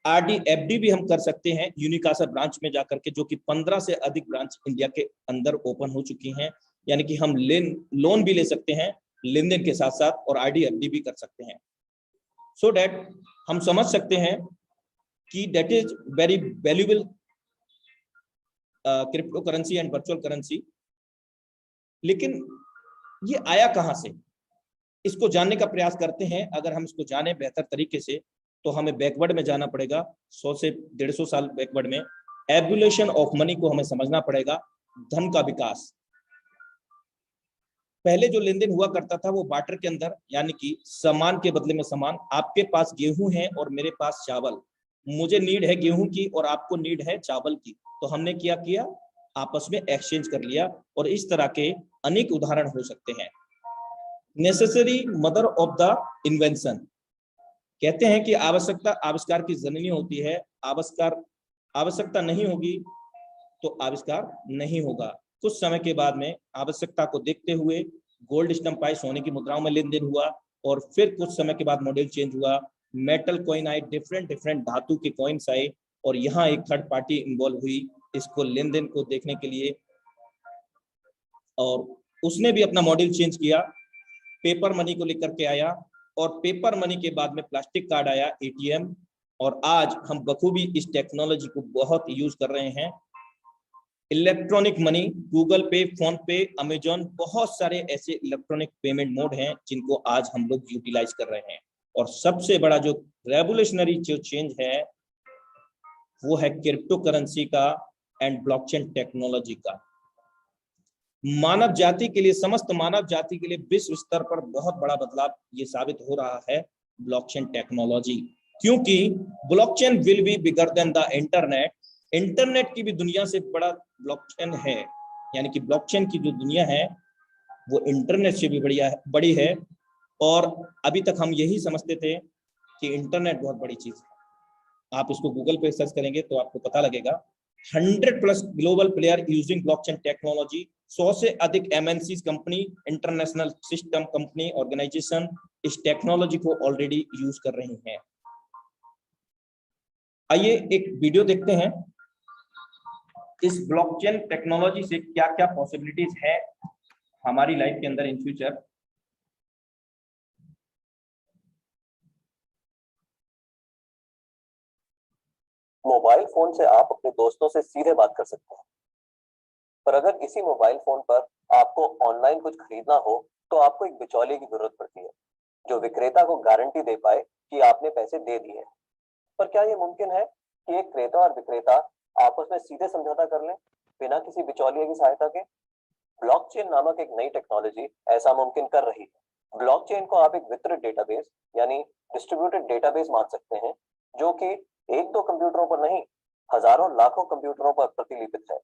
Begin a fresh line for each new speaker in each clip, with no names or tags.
RD FD भी हम कर सकते हैं यूनिकासा ब्रांच में जाकर के, जो कि 15 से अधिक ब्रांच इंडिया के अंदर ओपन हो चुकी हैं। यानी कि हम लोन भी ले सकते हैं लेन देन के साथ साथ, और आरडी एफडी भी कर सकते हैं। सो दैट हम समझ सकते हैं कि that is very valuable crypto currency and virtual currency. लेकिन ये आया कहां से, इसको जानने का प्रयास करते हैं। अगर हम इसको जाने बेहतर तरीके से तो हमें बैकवर्ड में जाना पड़ेगा, 100 से 150 साल बैकवर्ड में। एवोल्यूशन ऑफ मनी को हमें समझना पड़ेगा, धन का विकास। पहले जो लेन देन हुआ करता था वो बार्टर के अंदर, यानी कि सामान के बदले में सामान। आपके पास गेहूं है और मेरे पास चावल, मुझे नीड है गेहूं की और आपको नीड है चावल की, तो हमने क्या किया, आपस में एक्सचेंज कर लिया। और इस तरह के अनेक उदाहरण हो सकते हैं। Necessary mother of the invention, कहते हैं कि आवश्यकता आविष्कार की जननी होती है। आवश्यकता नहीं होगी तो आविष्कार नहीं होगा। कुछ समय के बाद में आवश्यकता को देखते हुए गोल्ड स्टम्प आई, सोने की मुद्राओं में लेन देन हुआ, और फिर कुछ समय के बाद मॉडल चेंज हुआ, मेटल कॉइन आए, डिफरेंट धातु के कॉइन्स आए, और यहाँ एक थर्ड पार्टी इन्वॉल्व हुई इसको लेन देन को देखने के लिए, और उसने भी अपना मॉडल चेंज किया, पेपर मनी को लेकर के आया। और पेपर मनी के बाद में प्लास्टिक कार्ड आया, एटीएम, और आज हम बखूबी इस टेक्नोलॉजी को बहुत यूज कर रहे हैं। इलेक्ट्रॉनिक मनी, गूगल पे, फोन पे, अमेजॉन, बहुत सारे ऐसे इलेक्ट्रॉनिक पेमेंट मोड हैं जिनको आज हम लोग यूटिलाइज कर रहे हैं। और सबसे बड़ा जो रेवोल्यूशनरी जो चेंज है वो है क्रिप्टो करेंसी का एंड ब्लॉकचेन टेक्नोलॉजी का। मानव जाति के लिए, समस्त मानव जाति के लिए विश्व स्तर पर बहुत बड़ा बदलाव ये साबित हो रहा है ब्लॉकचेन टेक्नोलॉजी, क्योंकि blockchain will be bigger than the internet. Internet की भी दुनिया से बड़ा ब्लॉकचेन है, यानी कि ब्लॉकचेन की जो दुनिया है वो इंटरनेट से भी बड़ी है। और अभी तक हम यही समझते थे कि इंटरनेट बहुत बड़ी चीज है। आप इसको गूगल पे सर्च करेंगे तो आपको पता लगेगा 100+ global player using blockchain technology. 100 से अधिक MNC company, international system company, organisation इस टेक्नोलॉजी को ऑलरेडी यूज कर रही हैं। आइए एक वीडियो देखते हैं, इस ब्लॉकचेन टेक्नोलॉजी से क्या क्या पॉसिबिलिटीज है हमारी लाइफ के अंदर इन फ्यूचर।
मोबाइल फोन से आप अपने दोस्तों से सीधे बात कर सकते हैं, पर अगर इसी मोबाइल फोन पर आपको ऑनलाइन कुछ खरीदना हो तो आपको एक बिचौलिए की जरूरत पड़ती है, जो विक्रेता को गारंटी दे पाए कि आपने पैसे दे दिए हैं। पर क्या यह मुमकिन है कि एक क्रेता और विक्रेता आपस में सीधे समझौता कर लें बिना किसी बिचौलिए की सहायता के? ब्लॉकचेन नामक एक नई टेक्नोलॉजी ऐसा मुमकिन कर रही है। ब्लॉकचेन को आप एक वितरित डेटाबेस यानी डिस्ट्रीब्यूटेड डेटाबेस मान सकते हैं, जो कि एक दो कंप्यूटरों पर नहीं, हजारों लाखों कंप्यूटरों पर प्रतिलिपित है।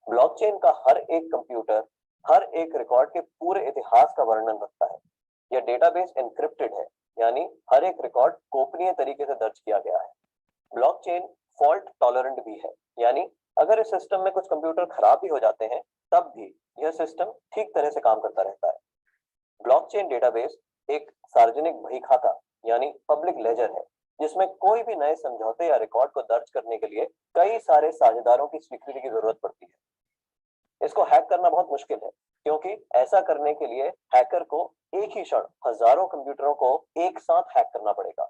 ब्लॉकचेन का हर एक कंप्यूटर हर एक रिकॉर्ड के पूरे इतिहास का वर्णन रखता है। यह डेटाबेस एन्क्रिप्टेड है, यानी हर एक रिकॉर्ड गोपनीय तरीके से दर्ज किया गया है। ब्लॉकचेन फॉल्ट टॉलरेंट भी है, यानी अगर इस सिस्टम में कुछ कंप्यूटर खराब भी हो जाते हैं तब भी यह सिस्टम ठीक तरह से काम करता रहता है। ब्लॉकचेन डेटाबेस एक सार्वजनिक बही खाता यानी पब्लिक लेजर है, जिसमें कोई भी नए समझौते या रिकॉर्ड को दर्ज करने के लिए कई सारे साझेदारों की स्वीकृति की जरूरत पड़ती है। इसको हैक करना बहुत मुश्किल है, क्योंकि ऐसा करने के लिए हैकर को एक ही क्षण हजारों कंप्यूटरों को एक साथ हैक करना पड़ेगा।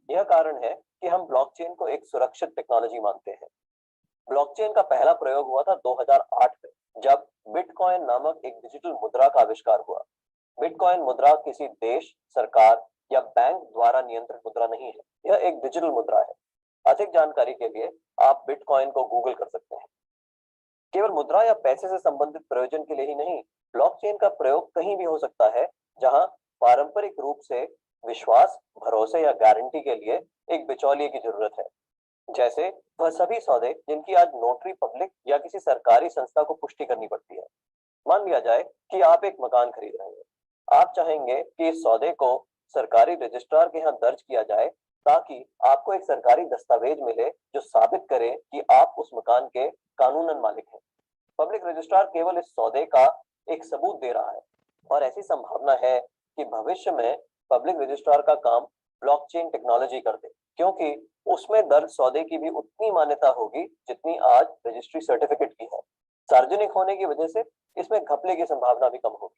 यह कारण है कि हम ब्लॉकचेन को एक सुरक्षित टेक्नोलॉजी मानते हैं। ब्लॉकचेन का पहला प्रयोग हुआ था 2008 में, जब बिटकॉइन नामक एक डिजिटल मुद्रा का आविष्कार हुआ। बिटकॉइन मुद्रा किसी देश, सरकार या बैंक द्वारा नियंत्रित मुद्रा नहीं है, यह एक डिजिटल मुद्रा है। अधिक जानकारी के लिए आप बिटकॉइन को गूगल कर सकते हैं। केवल मुद्रा या पैसे से संबंधित प्रयोजन के लिए ही नहीं, ब्लॉकचेन का प्रयोग कहीं भी हो सकता है जहां पारंपरिक रूप से विश्वास, भरोसे या गारंटी के लिए एक बिचौलिए की जरूरत है। जैसे वह सभी सौदे जिनकी आज नोटरी पब्लिक या किसी सरकारी संस्था को पुष्टि करनी पड़ती है। मान लिया जाए कि आप एक मकान खरीद रहे हैं। आप चाहेंगे कि इस सौदे को सरकारी रजिस्ट्रार के यहाँ दर्ज किया जाए, ताकि आपको एक सरकारी दस्तावेज मिले जो साबित करे कि आप उस मकान के कानूनन मालिक हैं। पब्लिक रजिस्ट्रार केवल इस सौदे का एक सबूत दे रहा है, और ऐसी संभावना है कि भविष्य में पब्लिक रजिस्ट्रार का काम ब्लॉकचेन टेक्नोलॉजी कर दे, क्योंकि उसमें दर्ज सौदे की भी उतनी मान्यता होगी जितनी आज रजिस्ट्री सर्टिफिकेट की है। सार्वजनिक होने की वजह से इसमें घपले की संभावना भी कम होगी।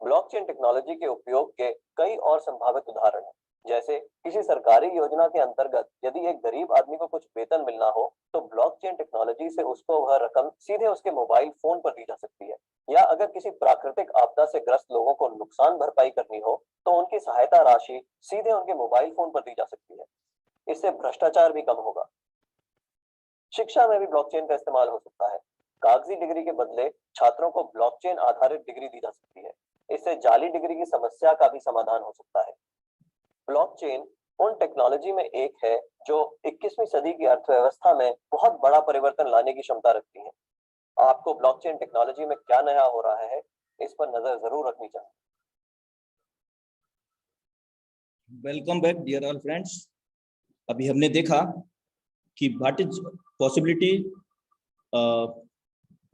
ब्लॉकचेन टेक्नोलॉजी के उपयोग के कई और संभावित उदाहरण हैं, जैसे किसी सरकारी योजना के अंतर्गत यदि एक गरीब आदमी को कुछ वेतन मिलना हो तो ब्लॉकचेन टेक्नोलॉजी से उसको वह रकम सीधे उसके मोबाइल फोन पर दी जा सकती है। या अगर किसी प्राकृतिक आपदा से ग्रस्त लोगों को नुकसान भरपाई करनी हो तो उनकी सहायता राशि सीधे उनके मोबाइल फोन पर दी जा सकती है। इससे भ्रष्टाचार भी कम होगा। शिक्षा में भी ब्लॉकचेन का इस्तेमाल हो सकता है। कागजी डिग्री के बदले छात्रों को ब्लॉकचेन आधारित डिग्री दी जा सकती है। इससे जाली डिग्री की समस्या का भी समाधान हो सकता है। ब्लॉकचेन उन टेक्नोलॉजी में एक है जो 21वीं सदी की अर्थव्यवस्था में बहुत बड़ा परिवर्तन लाने की क्षमता रखती है। आपको ब्लॉकचेन टेक्नोलॉजी में क्या नया हो रहा है, इस पर नजर जरूर रखनी चाहिए।
Welcome back dear all friends. अभी हमने देखा कि what is possibility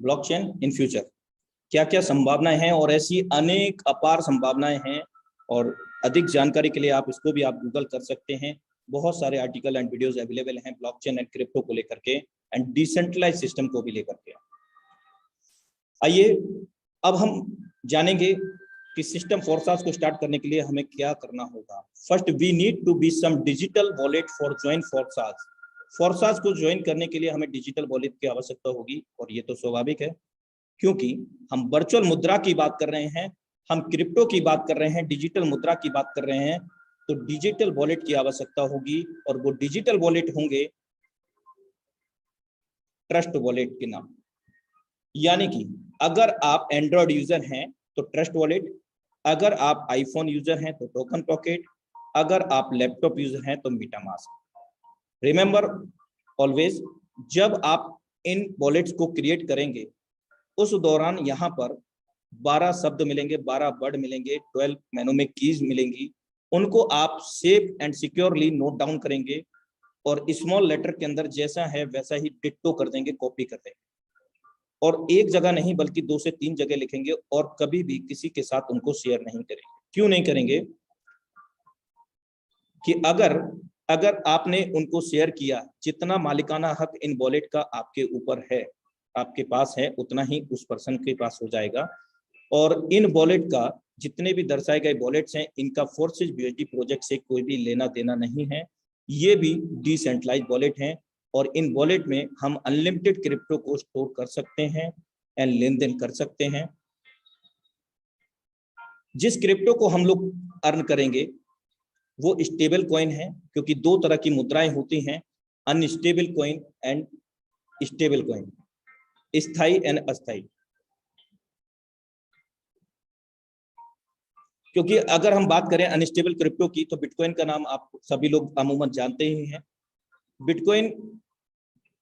blockchain in future, क्या क्या संभावनाएं हैं, और ऐसी अनेक अपार संभावनाएं हैं। और अधिक जानकारी के लिए आप इसको भी आप गूगल कर सकते हैं। बहुत सारे आर्टिकल एंड वीडियोस अवेलेबल हैं ब्लॉकचेन एंड क्रिप्टो को लेकर के एंड डिसेंट्रलाइज सिस्टम को भी लेकर के। आइए अब हम जानेंगे कि सिस्टम फोर्सास को स्टार्ट करने के लिए हमें क्या करना होगा। First we need to be some digital wallet for join forces. Forces को ज्वाइन करने के लिए हमें डिजिटल वॉलेट की आवश्यकता होगी, और ये तो स्वाभाविक है क्योंकि हम वर्चुअल मुद्रा की बात कर रहे हैं, हम क्रिप्टो की बात कर रहे हैं, डिजिटल मुद्रा की बात कर रहे हैं, तो डिजिटल वॉलेट की आवश्यकता होगी। और वो डिजिटल वॉलेट होंगे ट्रस्ट वॉलेट के नाम। यानी कि अगर आप एंड्रॉयड यूजर हैं तो ट्रस्ट वॉलेट, अगर आप आईफोन यूजर हैं तो टोकन पॉकेट, अगर आप लैपटॉप यूजर हैं तो मीटामास्क। रिमेंबर ऑलवेज, जब आप इन वॉलेट्स को क्रिएट करेंगे उस दौरान यहाँ पर 12 शब्द मिलेंगे, 12 वर्ड मिलेंगे, 12 मेनोमिक कीज मिलेंगी। उनको आप safe and securely note down करेंगे और स्मॉल लेटर के अंदर जैसा है वैसा ही डिट्टो कर देंगे, कॉपी कर देंगे, और एक जगह नहीं बल्कि 2 से 3 जगह लिखेंगे, और कभी भी किसी के साथ उनको शेयर नहीं करेंगे। क्यों नहीं करेंगे? कि अगर आपने उनको शेयर किया, जितना मालिकाना हक इन वॉलेट का आपके ऊपर है, आपके पास है, उतना ही उस पर्सन के पास हो जाएगा। और इन वॉलेट का जितने भी दर्शाए गए वॉलेट्स हैं, इनका फोर्सेज BSD प्रोजेक्ट से कोई भी लेना देना नहीं है। ये भी डिसेंट्रलाइज्ड वॉलेट हैं, और इन वॉलेट में हम अनलिमिटेड क्रिप्टो को स्टोर कर सकते हैं एंड लेन देन कर सकते हैं। जिस क्रिप्टो को हम लोग अर्न करेंगे वो स्टेबल कॉइन है, क्योंकि 2 तरह की मुद्राएं होती हैं, unstable coin and stable coin, स्थायी एंड अस्थायी। क्योंकि अगर हम बात करें अनस्टेबल क्रिप्टो की तो बिटकॉइन का नाम आप सभी लोग अमूमन जानते ही हैं। बिटकॉइन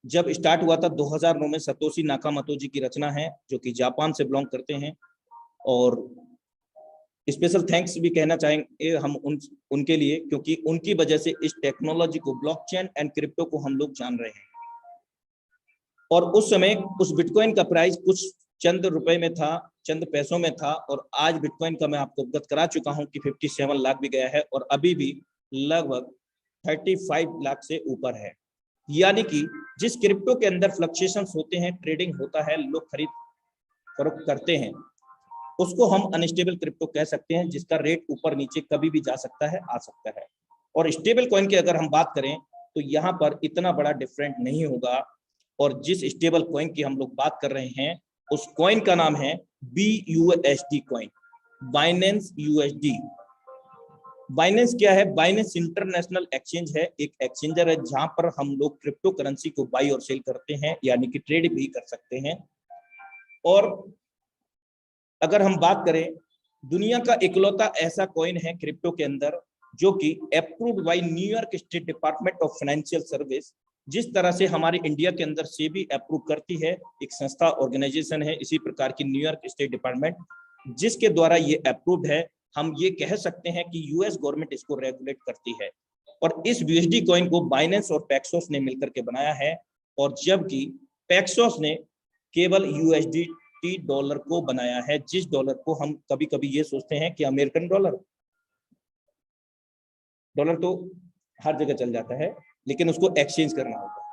जब स्टार्ट हुआ था 2009 में, सतोशी नाकामोटो जी की रचना है, जो कि जापान से बिलोंग करते हैं। और स्पेशल थैंक्स भी कहना चाहेंगे हम उनके लिए, क्योंकि उनकी वजह से इस टेक्नोलॉजी को, ब्लॉकचेन एंड क्रिप्टो को हम लोग जान रहे हैं। और उस समय उस बिटकॉइन का प्राइस कुछ चंद रुपए में था, चंद पैसों में था, और आज बिटकॉइन का मैं आपको अवगत करा चुका हूं कि 57 लाख भी गया है, और अभी भी लगभग 35 लाख से ऊपर है। यानी कि जिस क्रिप्टो के अंदर फ्लक्चुएशंस होते हैं, ट्रेडिंग होता है, लोग खरीद फरोख्त करते हैं, उसको हम अनस्टेबल क्रिप्टो कह सकते हैं, जिसका रेट ऊपर नीचे कभी भी जा सकता है, आ सकता है। और स्टेबल कॉइन की अगर हम बात करें तो यहाँ पर इतना बड़ा डिफरेंट नहीं होगा। और जिस स्टेबल कॉइन की हम लोग बात कर रहे हैं उस कॉइन का नाम है BUSD coin, Binance USD। Binance क्या है? बाइनेंस इंटरनेशनल एक्सचेंज है, एक एक्सचेंजर है जहां पर हम लोग क्रिप्टो करेंसी को बाई और सेल करते हैं, यानी कि ट्रेड भी कर सकते हैं। और अगर हम बात करें, दुनिया का इकलौता ऐसा कॉइन है क्रिप्टो के अंदर जो कि approved by New York state department of financial service. जिस तरह से हमारे इंडिया के अंदर सेबी अप्रूव करती है, एक संस्था, ऑर्गेनाइजेशन है, इसी प्रकार की न्यूयॉर्क स्टेट डिपार्टमेंट, जिसके द्वारा ये अप्रूव्ड है। हम ये कह सकते हैं कि US गवर्नमेंट इसको रेगुलेट करती है। और इस BUSD कॉइन को बाइनेंस और पैक्सोस ने मिलकर के बनाया है, और जबकि पैक्सोस ने केवल USDT डॉलर को बनाया है, जिस डॉलर को हम कभी कभी ये सोचते हैं कि अमेरिकन डॉलर तो हर जगह चल जाता है, लेकिन उसको एक्सचेंज करना होगा।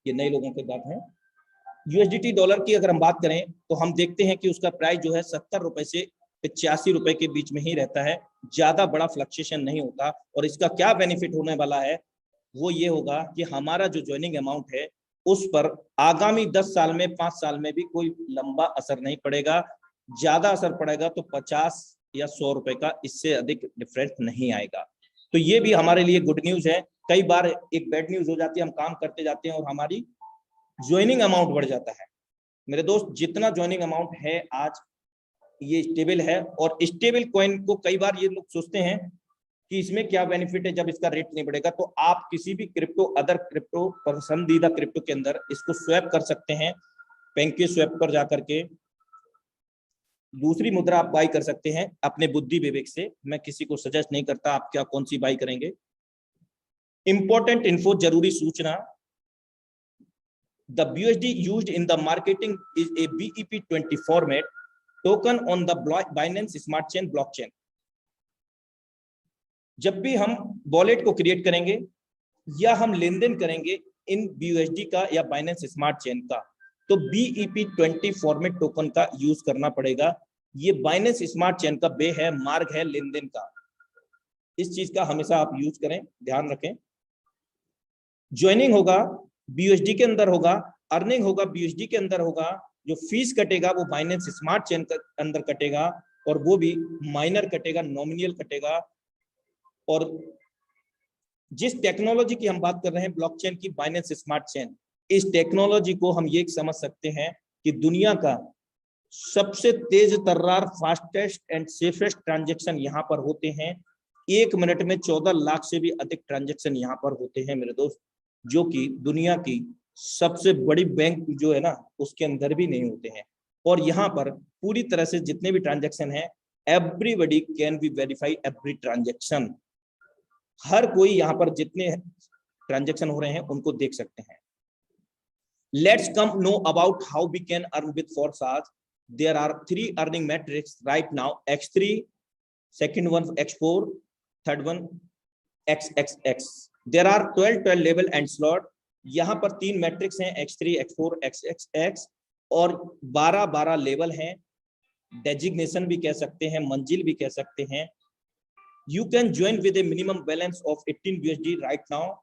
ये नए लोगों की बात है। यूएसडीटी डॉलर की अगर हम बात करें तो हम देखते हैं कि उसका प्राइस जो है 70 रुपए से 85 रुपए के बीच में ही रहता है, ज्यादा बड़ा फ्लक्चुएशन नहीं होता। और इसका क्या बेनिफिट होने वाला है, वो ये होगा कि हमारा जो ज्वाइनिंग अमाउंट है उस पर आगामी 10 साल में 5 साल में भी कोई लंबा असर नहीं पड़ेगा। ज्यादा असर पड़ेगा तो 50 या 100 रुपए का, इससे अधिक डिफरेंस नहीं आएगा। तो ये भी हमारे लिए गुड न्यूज है। कई बार एक बैड न्यूज हो जाती है, हम काम करते जाते हैं और हमारी ज्वाइनिंग अमाउंट बढ़ जाता है। मेरे दोस्त, जितना ज्वाइनिंग अमाउंट है आज ये स्टेबल है, और स्टेबल कॉइन को कई बार ये लोग सोचते हैं कि इसमें क्या बेनिफिट है जब इसका रेट नहीं बढ़ेगा। तो आप किसी भी क्रिप्टो, अदर क्रिप्टो, पसंदीदा क्रिप्टो के अंदर इसको स्वैप कर सकते हैं। पेंके स्वैप पर जाकर के दूसरी मुद्रा आप बाई कर सकते हैं अपने बुद्धि विवेक से। मैं किसी को सजेस्ट नहीं करता आप क्या कौन सी बाई करेंगे। इंपॉर्टेंट इन्फो, जरूरी सूचना, the BUSD used in the marketing is a BEP20 format token on the Binance Smart Chain blockchain। जब भी हम वॉलेट को क्रिएट करेंगे या हम लेन देन करेंगे इन BUSD का या Binance Smart Chain का, तो BEP20 फॉर्मेट टोकन का यूज करना पड़ेगा। ये Binance Smart Chain का वे है, मार्ग है लेन देन का। इस चीज का हमेशा आप यूज करें, ध्यान रखें। ज्वाइनिंग होगा BUSD के अंदर होगा, अर्निंग होगा BUSD के अंदर होगा, जो फीस कटेगा वो Binance Smart Chain के अंदर कटेगा, और वो भी माइनर कटेगा, नॉमिनल कटेगा। और जिस टेक्नोलॉजी की हम बात कर रहे हैं ब्लॉकचेन की, Binance Smart Chain, इस टेक्नोलॉजी को हम ये समझ सकते हैं कि दुनिया का सबसे तेज तर्रार, फास्टेस्ट एंड सेफेस्ट ट्रांजेक्शन यहाँ पर होते हैं। 1 मिनट में 14 लाख से भी अधिक ट्रांजेक्शन यहाँ पर होते हैं मेरे दोस्त, जो कि दुनिया की सबसे बड़ी बैंक जो है ना उसके अंदर भी नहीं होते हैं। और यहाँ पर पूरी तरह से जितने भी ट्रांजेक्शन है, everybody can be verify every transaction. हर कोई यहाँ पर जितने ट्रांजेक्शन हो रहे हैं उनको देख सकते हैं। Let's come know about how we can earn with Forsage। There are 3 earning matrix right now, X3, second one X4, third one XXX। There are 12 level and slot. यहाँ पर 3 मैट्रिक्स हैं, X3, X4, XXX, और 12 level हैं। Designation भी कह सकते हैं, मंजिल भी कह सकते हैं। You can join with A minimum balance of 18 BUSD right now,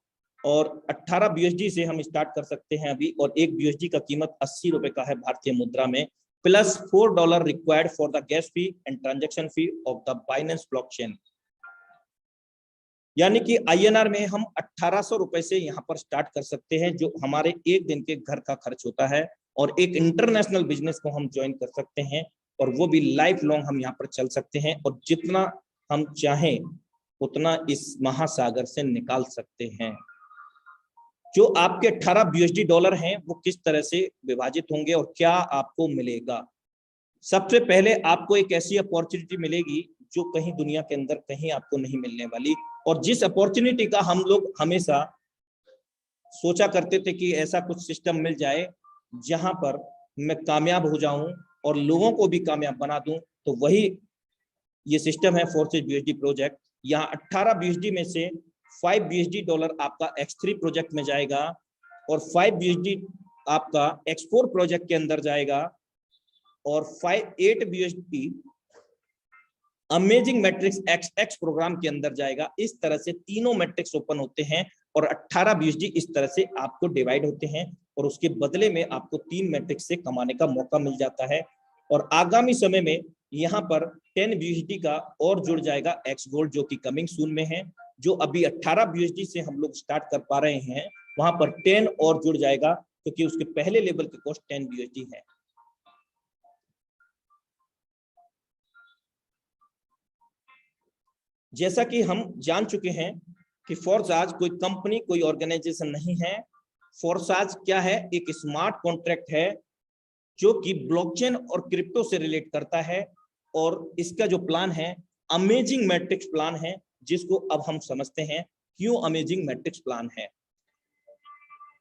और 18 BUSD से हम स्टार्ट कर सकते हैं अभी। और 1 BUSD का कीमत 80 रुपए का है भारतीय मुद्रा में, plus $4 required for the gas fee and transaction fee of the Binance blockchain. यानी कि INR में हम 1800 रुपए से यहाँ पर स्टार्ट कर सकते हैं, जो हमारे एक दिन के घर का खर्च होता है। और एक इंटरनेशनल बिजनेस को हम ज्वाइन कर सकते हैं, और वो भी लाइफ लॉन्ग हम यहाँ पर चल सकते हैं, और जितना हम चाहें उतना इस महासागर से निकाल सकते हैं। जो आपके 18 BUSD डॉलर हैं वो किस तरह से विभाजित होंगे और क्या आपको मिलेगा। सबसे पहले आपको एक ऐसी अपॉर्चुनिटी मिलेगी जो कहीं दुनिया के अंदर कहीं आपको नहीं मिलने वाली, और जिस अपॉर्चुनिटी का हम लोग हमेशा सोचा करते थे कि ऐसा कुछ सिस्टम मिल जाए जहां पर मैं कामयाब हो जाऊं और लोगों को भी कामयाब बना दूं, तो वही ये सिस्टम है Forsage BUSD प्रोजेक्ट। यहाँ 18 BUSD में से 5 BUSD डॉलर आपका X3 प्रोजेक्ट में जाएगा, और 5 BUSD आपका X4 प्रोजेक्ट के अंदर जाएगा, और 8 BUSD amazing matrix XX programme के अंदर जाएगा। इस तरह से तीनों मैट्रिक्स ओपन होते हैं, और 18 BUSD इस तरह से आपको डिवाइड होते हैं, और उसके बदले में आपको 3 मैट्रिक्स से कमाने का मौका मिल जाता है। और आगामी समय में यहाँ पर 10 BUSD का और जुड़ जाएगा X Gold, जो कि कमिंग सून में है। जो अभी 18 BUSD से हम लोग स्टार्ट कर पा रहे हैं, वहां पर 10 और जुड़ जाएगा, क्योंकि उसके पहले लेवल के कॉस्ट 10 BUSD है। जैसा कि हम जान चुके हैं कि Forsage कोई कंपनी, कोई ऑर्गेनाइजेशन नहीं है। Forsage क्या है? एक स्मार्ट कॉन्ट्रैक्ट है जो कि ब्लॉकचेन और क्रिप्टो से रिलेट करता है, और इसका जो प्लान है अमेजिंग मैट्रिक्स प्लान है, जिसको अब हम समझते हैं क्यों अमेजिंग मैट्रिक्स प्लान है।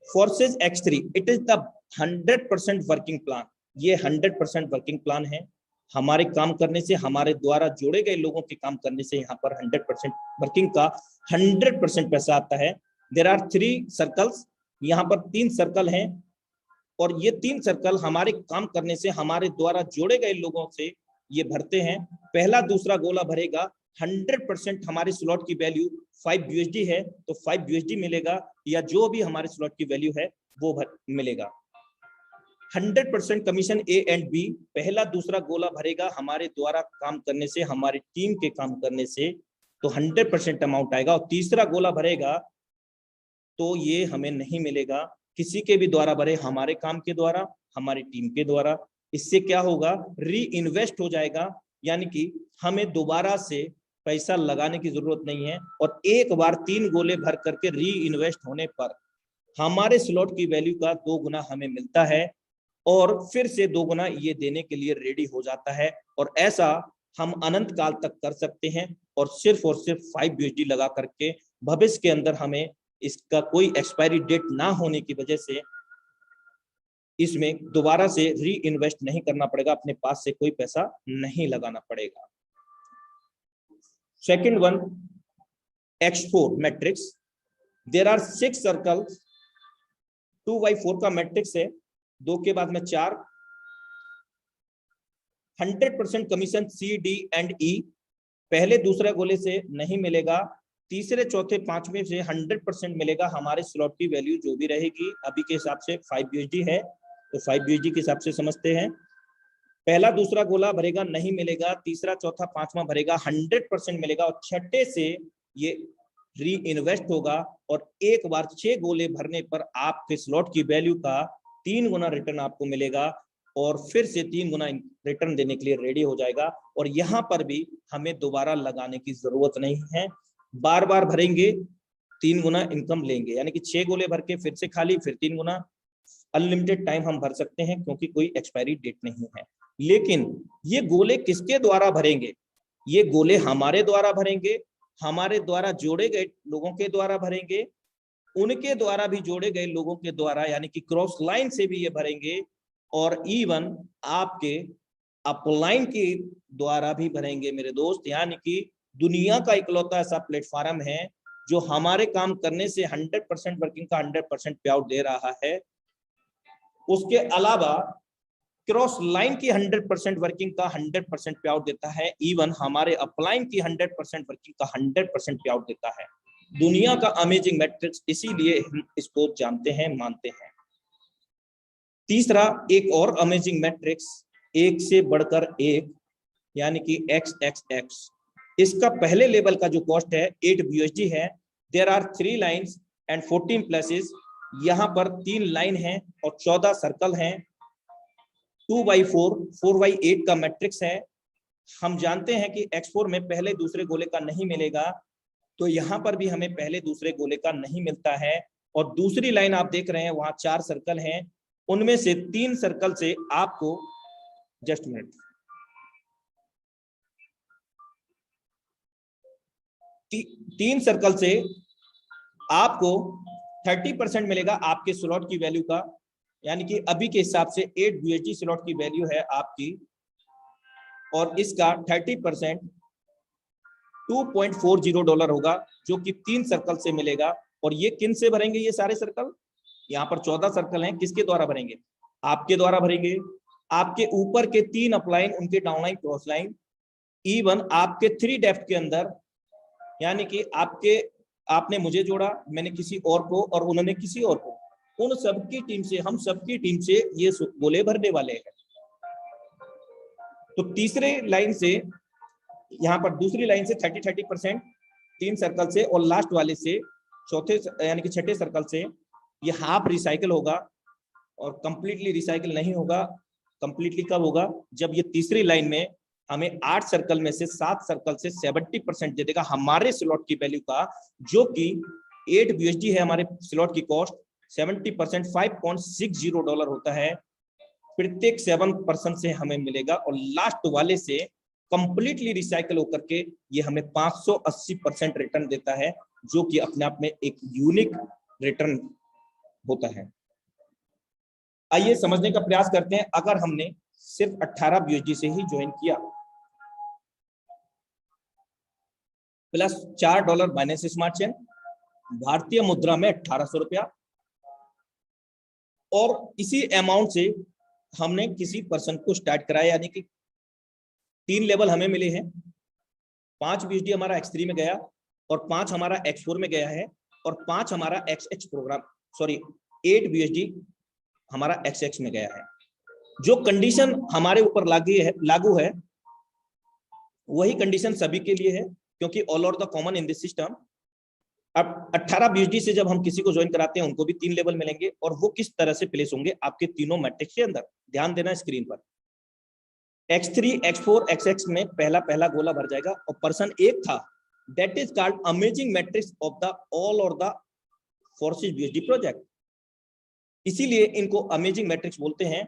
Forsage X3 it is the 100% working plan. ये 100% वर्किंग प्लान है। हमारे काम करने से, हमारे द्वारा जोड़े गए लोगों के काम करने से यहाँ पर 100% वर्किंग का 100% पैसा आता है। देयर आर 3 सर्कल्स, यहाँ पर 3 सर्कल हैं और ये 3 सर्कल हमारे काम करने से, हमारे द्वारा जोड़े गए लोगों से ये भरते हैं। पहला दूसरा गोला भरेगा 100% हमारे स्लॉट की वैल्यू 5 USD है तो 5 USD मिलेगा, या जो भी हमारे स्लॉट की वैल्यू है वो मिलेगा। 100% कमीशन ए एंड बी, पहला दूसरा गोला भरेगा हमारे द्वारा काम करने से, हमारी टीम के काम करने से, तो 100% अमाउंट आएगा। और तीसरा गोला भरेगा तो ये हमें नहीं मिलेगा, किसी के भी द्वारा भरे, हमारे काम के द्वारा, हमारी टीम के द्वारा। इससे क्या होगा, री इन्वेस्ट हो जाएगा, यानी कि हमें दोबारा से पैसा लगाने की जरूरत नहीं है। और एक बार 3 गोले भर करके री इन्वेस्ट होने पर हमारे स्लॉट की वैल्यू का 2 गुना हमें मिलता है और फिर से 2 गुना ये देने के लिए रेडी हो जाता है। और ऐसा हम अनंत काल तक कर सकते हैं और सिर्फ 5 USD लगा करके भविष्य के अंदर हमें इसका कोई एक्सपायरी डेट ना होने की वजह से इसमें दोबारा से री इन्वेस्ट नहीं करना पड़ेगा, अपने पास से कोई पैसा नहीं लगाना पड़ेगा। Second one, X4 matrix. There are 6 circles, 2x4 का मैट्रिक्स है, 2 के बाद में 4। 100% commission C, D and E, पहले दूसरे गोले से नहीं मिलेगा, तीसरे चौथे पांचवें से 100% मिलेगा। हमारे स्लॉट की वैल्यू जो भी रहेगी अभी के हिसाब से 5 USD है तो 5 USD के हिसाब से समझते हैं। पहला दूसरा गोला भरेगा नहीं मिलेगा, तीसरा चौथा पांचवा भरेगा 100% मिलेगा और छठे से ये री इन्वेस्ट होगा और एक बार 6 गोले भरने पर आपके स्लॉट की वैल्यू का 3 गुना रिटर्न आपको मिलेगा और फिर से 3 गुना रिटर्न देने के लिए रेडी हो जाएगा। और यहाँ पर भी हमें दोबारा लगाने की जरूरत नहीं है, बार बार भरेंगे 3 गुना इनकम लेंगे, यानी कि 6 गोले भर के फिर से खाली, फिर 3 गुना, अनलिमिटेड टाइम हम भर सकते हैं क्योंकि कोई एक्सपायरी डेट नहीं है। लेकिन ये गोले किसके द्वारा भरेंगे, ये गोले हमारे द्वारा भरेंगे, हमारे द्वारा जोड़े गए लोगों के द्वारा भरेंगे, उनके द्वारा भी जोड़े गए लोगों के द्वारा, यानी कि क्रॉस लाइन से भी ये भरेंगे और इवन आपके अपलाइन के द्वारा भी भरेंगे मेरे दोस्त। यानी कि दुनिया का इकलौता ऐसा प्लेटफॉर्म है जो हमारे काम करने से 100% वर्किंग का 100% पे आउट दे रहा है। उसके अलावा क्रॉस लाइन की 100% वर्किंग का 100% पे आउट देता है, इवन हमारे अपलाइन की 100% वर्किंग का 100% पे आउट देता है। दुनिया का अमेजिंग मैट्रिक्स, इसीलिए हम इसको जानते हैं, मानते हैं। तीसरा एक और अमेजिंग मैट्रिक्स, एक से बढ़कर एक, यानी कि XXX। इसका पहले लेवल का जो कॉस्ट है 8 USD है। There are 3 lines and 14 places, यहाँ पर 3 लाइन हैं और 14 सर्कल हैं। 2x4 4x8 का मैट्रिक्स है। हम जानते हैं कि X4 में पहले दूसरे गोले का नहीं मिलेगा, तो यहाँ पर भी हमें पहले दूसरे गोले का नहीं मिलता है। और दूसरी लाइन आप देख रहे हैं वहां 4 सर्कल हैं, उनमें से 3 सर्कल से आपको, जस्ट मिनट, 3 सर्कल से आपको 30% मिलेगा आपके स्लॉट की वैल्यू का, यानी कि अभी के हिसाब से 8 USD स्लॉट की वैल्यू है आपकी, और इसका 30% $2.40 होगा जो कि 3 सर्कल से मिलेगा। और ये किन से भरेंगे ये सारे सर्कल, यहाँ पर 14 सर्कल हैं, किसके द्वारा भरेंगे, आपके द्वारा भरेंगे। आपके ऊपर के 3 अपलाइन, उनके डाउनलाइन, क्रॉस लाइन, इवन आपके 3 डेप्थ के अंदर, यानी कि आपने मुझे जोड़ा, मैंने किसी और को और उन्होंने किसी और को, उन सबकी टीम से, हम सबकी टीम से ये गोले भरने वाले हैं। तो तीसरे लाइन से, यहाँ पर दूसरी लाइन से 30% 3 सर्कल से, और लास्ट वाले से चौथे यानी कि छठे सर्कल से ये हाफ रिसाइकल होगा और कंप्लीटली रिसाइकल नहीं होगा। कंप्लीटली कब होगा, जब ये तीसरी लाइन में हमें 8 सर्कल में से 7 सर्कल से 70% दे देगा हमारे स्लॉट की वैल्यू का, जो कि 8 USD है हमारे स्लॉट की कॉस्ट। 70% $5.60 होता है, प्रत्येक 7% से हमें मिलेगा। और लास्ट वाले से कंप्लीटली रिसाइकल होकर के ये हमें 580% रिटर्न देता है, जो कि अपने आप में एक यूनिक रिटर्न होता है। आइए समझने का प्रयास करते हैं। अगर हमने सिर्फ 18 BUSD से ही ज्वाइन किया, प्लस $4 बाइनेंस स्मार्ट चेन, भारतीय मुद्रा में 1800 रुपया, और इसी अमाउंट से हमने किसी पर्सन को स्टार्ट कराया, यानी कि 3 लेवल हमें मिले हैं। 5 BUSD हमारा X3 में गया और 5 हमारा X4 में गया है और 5 हमारा XX प्रोग्राम 8 BUSD हमारा XX में गया है। जो कंडीशन हमारे ऊपर लागू है वही कंडीशन सभी के लिए है, क्योंकि all are the common in this system. अब 18 BUSD से जब हम किसी को ज्वाइन कराते हैं उनको भी 3 लेवल मिलेंगे, और वो किस तरह से प्लेस होंगे आपके तीनों मैट्रिक्स के अंदर, ध्यान देना स्क्रीन पर। X3, X4, XX में पहला गोला भर जाएगा, और पर्सन एक था, that is called amazing matrix of the all और द फोर्सेस BUSD प्रोजेक्ट। इसीलिए इनको अमेजिंग मैट्रिक्स बोलते हैं।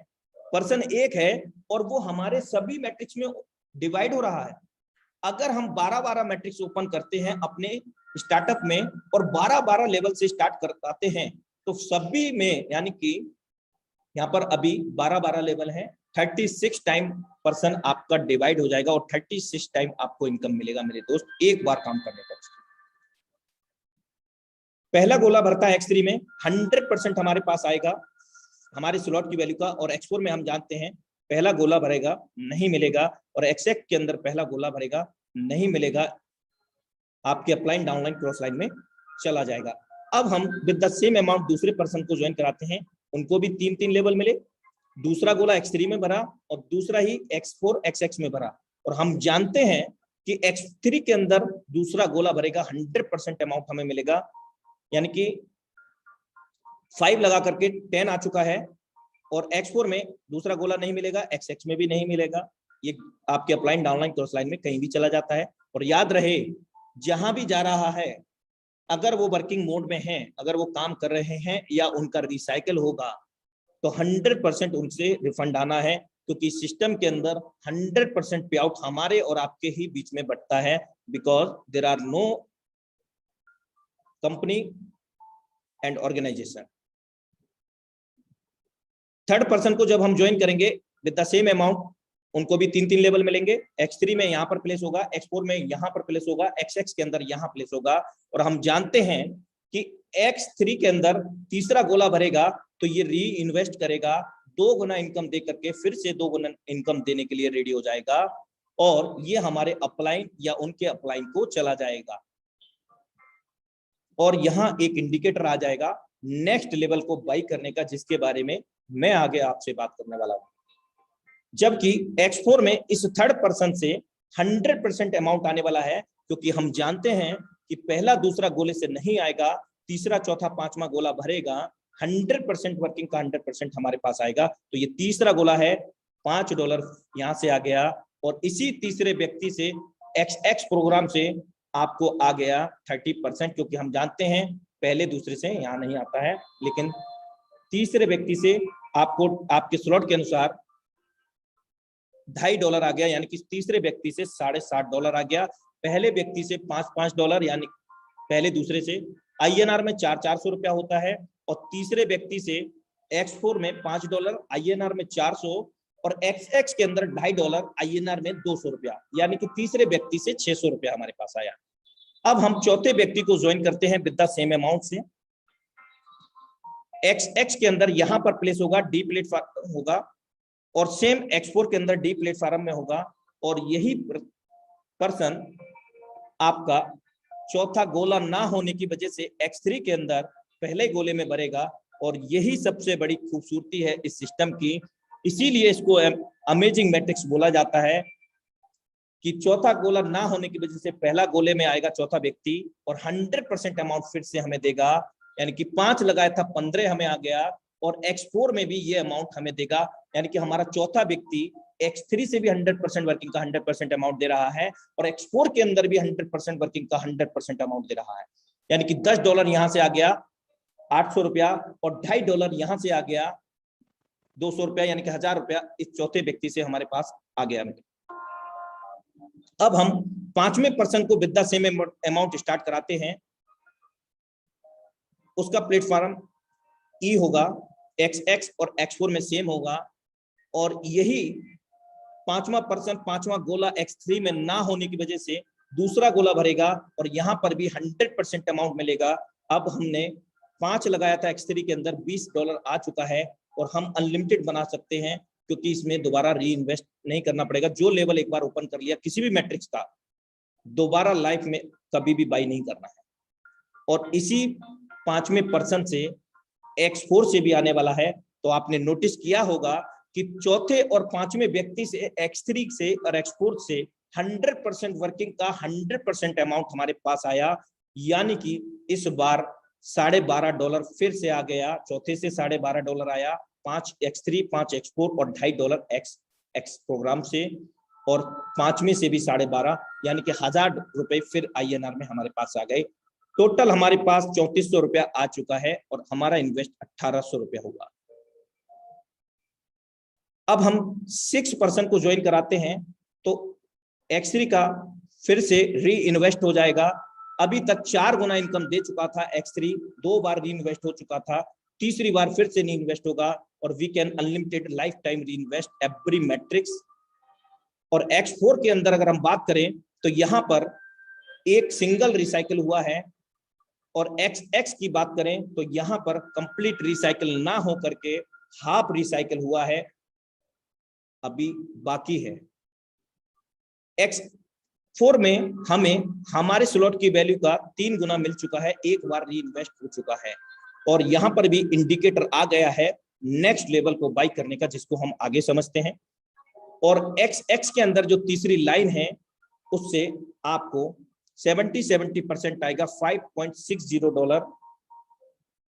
पर्सन एक है और वो हमारे सभी मैट्रिक्स में डिवाइड हो रहा है। अगर हम 12-12 मैट्रिक्स ओपन करते हैं अपने स्टार्टअप में और 12-12 लेवल से स्टार्ट करते हैं, तो सभी में, यानी कि यहाँ पर अभी 12-12 लेवल है, 36 टाइम पर्सन आपका डिवाइड हो जाएगा और 36 टाइम आपको इनकम मिलेगा मेरे दोस्त, एक बार काम करने पर। पहला गोला भरता है X3 में 100% हमारे पास आएगा हमारे स्लॉट की वैल्यू का, और X4 में हम जानते हैं पहला गोला भरेगा नहीं मिलेगा, और XX के अंदर पहला गोला भरेगा नहीं मिलेगा, आपके अपलाइन डाउनलाइन क्रॉस लाइन में चला जाएगा। अब हम विद द सेम अमाउंट दूसरे पर्सन को ज्वाइन कराते हैं, उनको भी 3-3 लेवल मिले, दूसरा गोला X3 में भरा और दूसरा ही X4 XX में भरा, और हम जानते हैं कि X3 के अंदर दूसरा गोला भरेगा 100% अमाउंट हमें मिलेगा, यानी कि 5 लगा करके 10 आ चुका है, और X4 में दूसरा गोला नहीं मिलेगा, XX में भी नहीं मिलेगा, ये आपके अपलाइन डाउनलाइन क्रॉस लाइन में कहीं भी चला जाता है। और याद रहे, जहां भी जा रहा है, अगर वो वर्किंग मोड में है, अगर वो काम कर रहे हैं या उनका रिसाइकल होगा, तो 100% उनसे रिफंड आना है, क्योंकि सिस्टम के अंदर 100% पे आउट हमारे और आपके ही बीच में बटता है, because there are no company and organisation. Third person को जब हम ज्वाइन करेंगे विद द सेम अमाउंट, उनको भी 3-3 लेवल मिलेंगे। X3 में यहाँ पर प्लेस होगा, X4 में यहाँ पर प्लेस होगा, XX के अंदर यहाँ प्लेस होगा, और हम जानते हैं कि X3 के अंदर तीसरा गोला भरेगा तो ये री इन्वेस्ट करेगा, 2 गुना इनकम दे करके फिर से 2 गुना इनकम देने के लिए रेडी हो जाएगा, और ये हमारे अपलाइन या उनके अपलाइन को चला जाएगा, और यहाँ एक इंडिकेटर आ जाएगा नेक्स्ट लेवल को बाई करने का, जिसके बारे में मैं आगे आपसे बात करने वाला हूं। जबकि X4 में इस थर्ड पर्सन से 100% अमाउंट आने वाला है, क्योंकि हम जानते हैं कि पहला दूसरा गोले से नहीं आएगा, तीसरा चौथा पांचवा गोला भरेगा, 100% वर्किंग का 100% हमारे पास आएगा। तो ये तीसरा गोला है, $5 यहां से आ गया, और इसी तीसरे व्यक्ति से XX प्रोग्राम से आपको आ गया 30%, क्योंकि हम जानते हैं पहले दूसरे से यहाँ नहीं आता है, लेकिन तीसरे व्यक्ति से आपको आपके स्लॉट के अनुसार $2.5 आ गया, यानी कि तीसरे व्यक्ति से $60 आ गया, पहले व्यक्ति से $5-5, यानी पहले दूसरे से INR में 400 रुपया होता है, और तीसरे व्यक्ति से X4 में $5, INR में 400, और XX के अंदर $2.5 INR में 200 रुपया, यानी कि तीसरे व्यक्ति से 600 रुपया हमारे पास आया। अब हम चौथे व्यक्ति को ज्वाइन करते हैं विद द सेम अमाउंट से। XX के अंदर यहां पर प्लेस होगा, डी प्लेटफॉर्म होगा, और सेम X4 के अंदर डी प्लेटफॉर्म में होगा, और यही पर्सन आपका चौथा गोला ना होने की वजह से X3 के अंदर पहले गोले में भरेगा, और यही सबसे बड़ी खूबसूरती है इस सिस्टम की। इसीलिए इसको अमेजिंग मैट्रिक्स बोला जाता है कि चौथा गोला ना होने की वजह से पहला गोले में आएगा चौथा व्यक्ति, और 100% अमाउंट फिर से हमें देगा, यानी कि 5 लगाया था 15 हमें आ गया, और X4 में भी ये अमाउंट हमें देगा, यानी कि हमारा चौथा व्यक्ति X3 से भी 100% वर्किंग का 100% अमाउंट दे रहा है, और X4 के अंदर भी 100% वर्किंग का 100% अमाउंट दे रहा है, यानी कि $10 यहां से आ गया 800 रुपया, और $2.5 यहां से आ गया 200 रुपया, यानी कि 1000 रुपया इस चौथे व्यक्ति से हमारे पास आ गया। अब हम पांचवें पर्सन को with the same amount start कराते हैं, उसका प्लेटफॉर्म ई होगा, XX और X4 में सेम होगा, और यही पांचवा गोला X3 में ना होने की वजह से दूसरा गोला भरेगा और यहाँ पर भी 100% अमाउंट मिलेगा। अब हमने 5 लगाया था X3 के अंदर, $20 आ चुका है और हम अनलिमिटेड बना सकते हैं, क्योंकि इसमें दोबारा री इन्वेस्ट नहीं करना पड़ेगा। जो लेवल एक बार ओपन कर लिया किसी भी मैट्रिक्स का, दोबारा लाइफ में कभी भी बाई नहीं करना है। और इसी 5वें पर्सन से X4 से भी आने वाला है। तो आपने नोटिस किया होगा कि चौथे और 5वें व्यक्ति से X3 से और X4 से 100% वर्किंग का 100% अमाउंट हमारे पास आया, यानी कि इस बार $12.5 फिर से आ गया। चौथे से $12.5 आया, 5 X3, 5 X4 और $2.5 X प्रोग्राम से, और 5वें से भी 12.5, यानी कि ₹1000 फिर INR में हमारे पास आ गए। टोटल हमारे पास ₹3400 आ चुका है और हमारा इन्वेस्ट ₹1800 होगा। अब हम 6% को ज्वाइन कराते हैं तो X3 का फिर से री इन्वेस्ट हो जाएगा। अभी तक 4 गुना इनकम दे चुका था X3, 2 बार री इन्वेस्ट हो चुका था, तीसरी बार फिर से री इन्वेस्ट होगा और we can unlimited lifetime reinvest every matrix. और X4 के अंदर अगर हम बात करें तो यहाँ पर एक सिंगल रिसाइकिल हुआ है, और XX की बात करें तो यहाँ पर कंप्लीट रिसाइकिल ना हो करके हाफ रिसाइकिल हुआ है, अभी बाकी है। X4 में हमें हमारे स्लॉट की वैल्यू का 3 गुना मिल चुका है, एक बार री इन्वेस्ट हो चुका है, और यहाँ पर भी इंडिकेटर आ गया है नेक्स्ट लेवल को बाई करने का, जिसको हम आगे समझते हैं। और XX के अंदर जो तीसरी लाइन है उससे आपको 70% आएगा, $5.60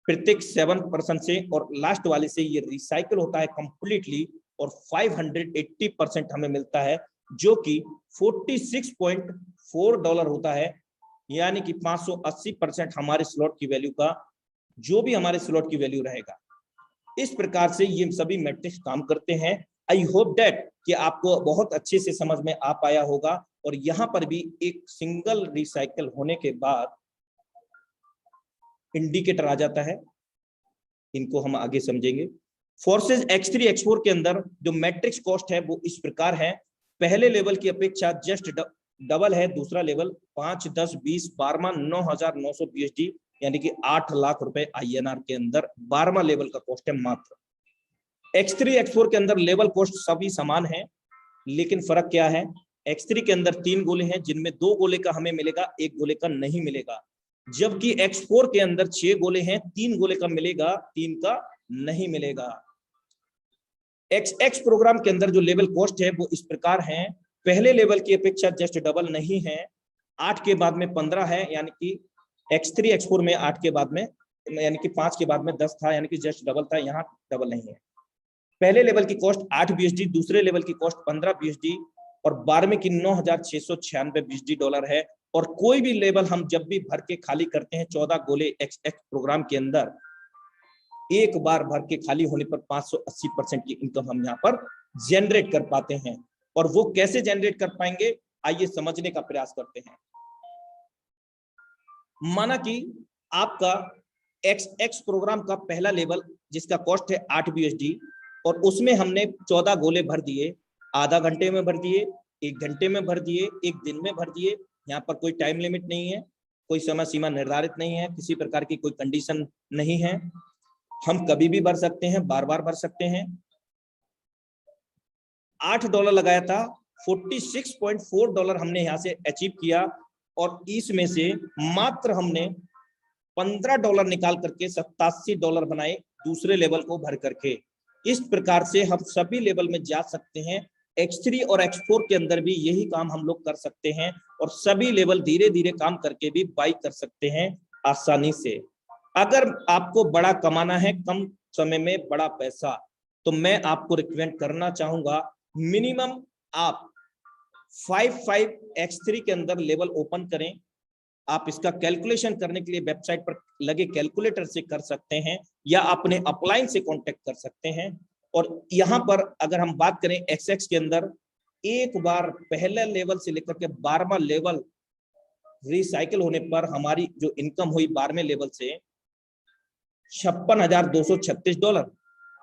प्रत्येक 7% से, और लास्ट वाले से ये रिसाइकिल होता है कंप्लीटली और 580% हमें मिलता है, जो कि $46.4 होता है, यानी कि 580% हमारे स्लॉट की वैल्यू का, जो भी हमारे स्लॉट की वैल्यू रहेगा। इस प्रकार से ये सभी मैट्रिक्स काम करते हैं। आई होप दैट कि आपको बहुत अच्छे से समझ में आ पाया होगा। और यहाँ पर भी एक सिंगल रिसाइकिल होने के बाद इंडिकेटर आ जाता है, इनको हम आगे समझेंगे। फोर्सेज X3 X4 के अंदर जो मैट्रिक्स कॉस्ट है वो इस प्रकार है। पहले लेवल की अपेक्षा जस्ट डबल है दूसरा लेवल, 5, 10, 20, 12, 9,900 BSD, यानी कि 8 लाख रुपए INR के अंदर 12वां लेवल का कॉस्ट है मात्र। X3 X4 के अंदर लेवल कॉस्ट सभी समान है, लेकिन फर्क क्या है? X3 के अंदर 3 गोले हैं, जिनमें 2 गोले का हमें मिलेगा, 1 गोले का नहीं मिलेगा, जबकि X4 के अंदर 6 गोले हैं, 3 गोले का मिलेगा, 3 का नहीं मिलेगा। XX प्रोग्राम के अंदर जो लेवल कॉस्ट है वो इस प्रकार है। पहले लेवल की अपेक्षा जस्ट डबल नहीं है, 8 के बाद में 15 है, यानी कि X3 X4 में 8 के बाद में, यानी कि 5 के बाद में 10 था, यानी कि जस्ट डबल था, यहाँ डबल नहीं है। पहले लेवल की कॉस्ट 8 BSD, दूसरे लेवल की कॉस्ट 15 BSD और 12वें की $9,696 BSD है। और कोई भी लेवल हम जब भी भर के खाली करते हैं 14 गोले XX प्रोग्राम के अंदर, एक बार भर के खाली होने पर 580% की इनकम हम यहाँ पर जनरेट कर पाते हैं। और वो कैसे जनरेट कर पाएंगे, आइए समझने का प्रयास करते हैं। माना कि आपका XX प्रोग्राम का पहला लेवल जिसका कॉस्ट है 8 BSD और उसमें हमने 14 गोले भर दिए, आधा घंटे में भर दिए, 1 घंटे में भर दिए, 1 दिन में भर दिए। यहाँ पर कोई टाइम लिमिट नहीं है, कोई समय सीमा निर्धारित नहीं है, किसी प्रकार की कोई कंडीशन नहीं है, हम कभी भी भर सकते हैं, बार बार भर सकते हैं। $8 लगाया था, $46.4 हमने यहाँ से अचीव किया और इसमें से मात्र हमने $15 निकाल करके $87 बनाए दूसरे लेवल को भर करके। इस प्रकार से हम सभी लेवल में जा सकते हैं। X3 और X4 के अंदर भी यही काम हम लोग कर सकते हैं और सभी लेवल धीरे धीरे काम करके भी बाई कर सकते हैं आसानी से। अगर आपको बड़ा कमाना है, कम समय में बड़ा पैसा, तो मैं आपको रिकमेंड करना चाहूंगा मिनिमम आप 5 X3 के अंदर लेवल ओपन करें। आप इसका कैलकुलेशन करने के लिए वेबसाइट पर लगे कैलकुलेटर से कर सकते हैं या अपने अपलाइन से कांटेक्ट कर सकते हैं। और यहाँ पर अगर हम बात करें XX के अंदर, एक बार पहले लेवल से लेकर के 12वां लेवल रिसाइकिल होने पर हमारी जो इनकम हुई 12वें लेवल से $56,236,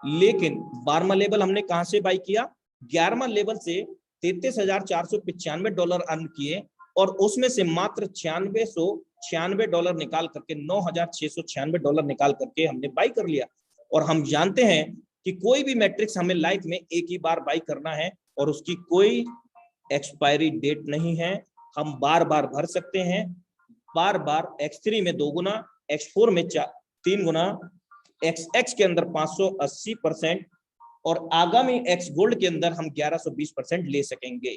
लेकिन 12वां लेवल हमने कहां से बाई किया? 11वां लेवल से $33,495 अर्न किए और उसमें से मात्र $9696 निकाल करके $9696 निकाल करके हमने बाई कर लिया। और हम जानते हैं कि कोई भी मैट्रिक्स हमें लाइफ में एक ही बार बाई करना है और उसकी कोई एक्सपायरी डेट नहीं है, हम बार बार भर सकते हैं, बार बार X3 में 2 गुना, X4 में 3 गुना, XX के अंदर 580% और आगामी X गोल्ड के अंदर हम 1120% ले सकेंगे।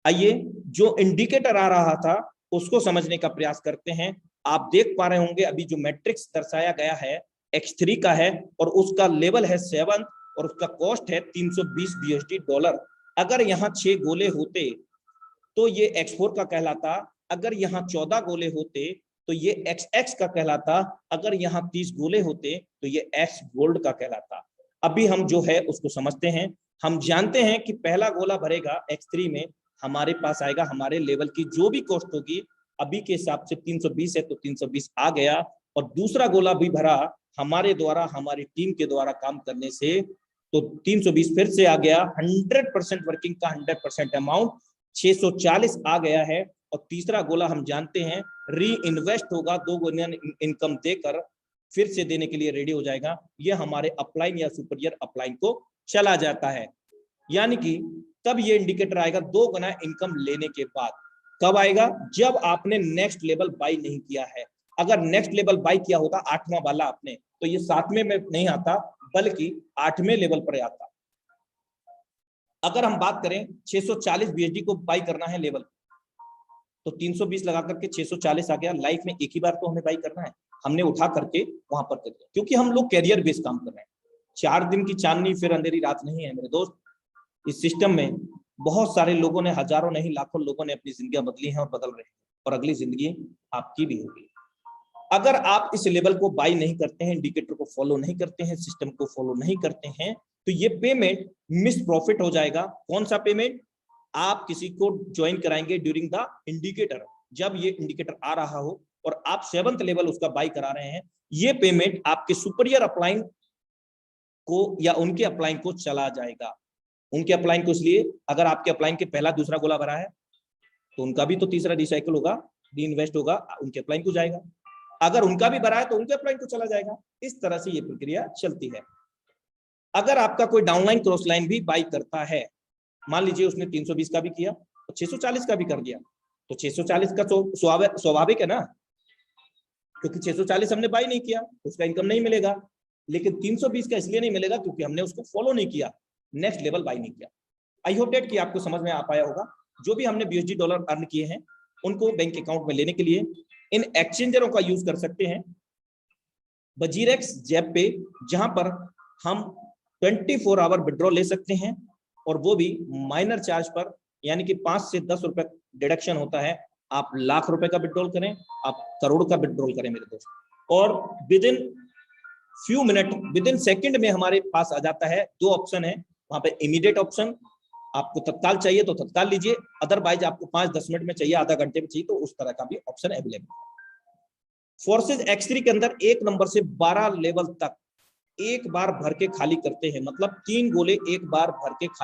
आइए जो इंडिकेटर आ रहा था उसको समझने का प्रयास करते हैं। आप देख पा रहे होंगे अभी जो मैट्रिक्स दर्शाया गया है X3 का है और उसका लेवल है 7 और उसका कॉस्ट है $320। अगर यहाँ 6 गोले होते तो ये X4 का कहलाता, अगर यहाँ 14 गोले होते तो ये XX का कहलाता, अगर यहाँ 30 गोले होते तो ये X गोल्ड का कहलाता। अभी हम जो है उसको समझते हैं। हम जानते हैं कि पहला गोला भरेगा X3 में, हमारे पास आएगा हमारे लेवल की जो भी कॉस्ट होगी, अभी के हिसाब से 320 है तो 320 आ गया, और दूसरा गोला भी भरा हमारे द्वारा, हमारी टीम के द्वारा काम करने से, तो 320 फिर से आ गया। 100% वर्किंग का 100% अमाउंट 640 आ गया है। और तीसरा गोला हम जानते हैं री इन्वेस्ट होगा, 2 गुना इनकम देकर फिर से देने के लिए रेडी हो जाएगा। ये हमारे अपलाइन या सुपीरियर अपलाइन को चला जाता है, यानी कि तब ये इंडिकेटर आएगा 2 गुना इनकम लेने के बाद। कब आएगा? जब आपने नेक्स्ट लेवल बाई नहीं किया है। अगर नेक्स्ट लेवल बाई किया होता 8वां वाला आपने, तो ये 7वें में नहीं आता बल्कि 8वें लेवल पर आता। अगर हम बात करें 640 BSD को बाई करना है लेवल, तो 320 लगा करके 640 आ गया। लाइफ में एक ही बार तो हमें बाई करना है, हमने उठा करके वहां पर कर दिया, क्योंकि हम लोग कैरियर बेस्ड काम कर रहे हैं। 4 दिन की चांदनी फिर अंधेरी रात नहीं है मेरे दोस्त। इस सिस्टम में बहुत सारे लोगों ने, हजारों नहीं लाखों लोगों ने अपनी जिंदगियां बदली हैं और बदल रहे हैं, और अगली जिंदगी आपकी भी होगी। अगर आप इस लेवल को बाई नहीं करते हैं, इंडिकेटर को फॉलो नहीं करते हैं, सिस्टम को फॉलो नहीं करते हैं, तो ये पेमेंट मिस प्रॉफिट हो जाएगा। कौन सा पेमेंट? आप किसी को ज्वाइन कराएंगे ड्यूरिंग द इंडिकेटर, जब ये इंडिकेटर आ रहा हो और आप 7th लेवल उसका बाई करा रहे हैं, ये पेमेंट आपके सुपीरियर अपलाइन को या उनके अपलाइन को चला जाएगा। उनके अपलाइन को इसलिए, अगर आपके अपलाइन के पहला दूसरा गोला भरा है तो उनका भी तो तीसरा रिसाइकल होगा, री इन्वेस्ट होगा, उनके अपलाइन को जाएगा। अगर उनका भी भरा है तो उनके अपलाइन को चला जाएगा। इस तरह से ये प्रक्रिया चलती है। अगर आपका कोई डाउनलाइन क्रॉस लाइन भी बाई करता है, मान लीजिए उसने 320 का भी किया और 640 का भी कर दिया, तो 640 का तो स्वाभाविक है ना, क्योंकि 640 हमने बाई नहीं किया, उसका इनकम नहीं मिलेगा। लेकिन 320 का इसलिए नहीं मिलेगा क्योंकि हमने उसको फॉलो नहीं किया, नेक्स्ट लेवल बाई नहीं किया। आई होप डेट कि आपको समझ में आ पाया होगा। जो भी हमने BSD डॉलर अर्न किए हैं उनको बैंक अकाउंट में लेने के लिए इन एक्सचेंजरों का यूज कर सकते हैं। बजीरेक्स, जैप पे, जहां पर हम 24 आवर विड्रॉ ले सकते हैं, और वो भी माइनर चार्ज पर, यानी कि 5 से 10 रुपए डिडक्शन होता है। आप लाख रुपए का विड्रॉल करें, आप करोड़ का विड्रॉल करें मेरे दोस्त, और with in few minute, with in second में हमारे पास आ जाता है। 2 ऑप्शन है वहां पे, इमीडिएट ऑप्शन, आपको तत्काल चाहिए तो तत्काल लीजिए, अदरवाइज आपको 5-10 मिनट में चाहिए, आधा घंटे में चाहिए, तो उस तरह का भी ऑप्शन अवेलेबल है। फोर्सेज X3 के अंदर 1 नंबर से 12 लेवल तक एक बार भर के खाली करते हैं, मतलब 3 गोले एक बार भर के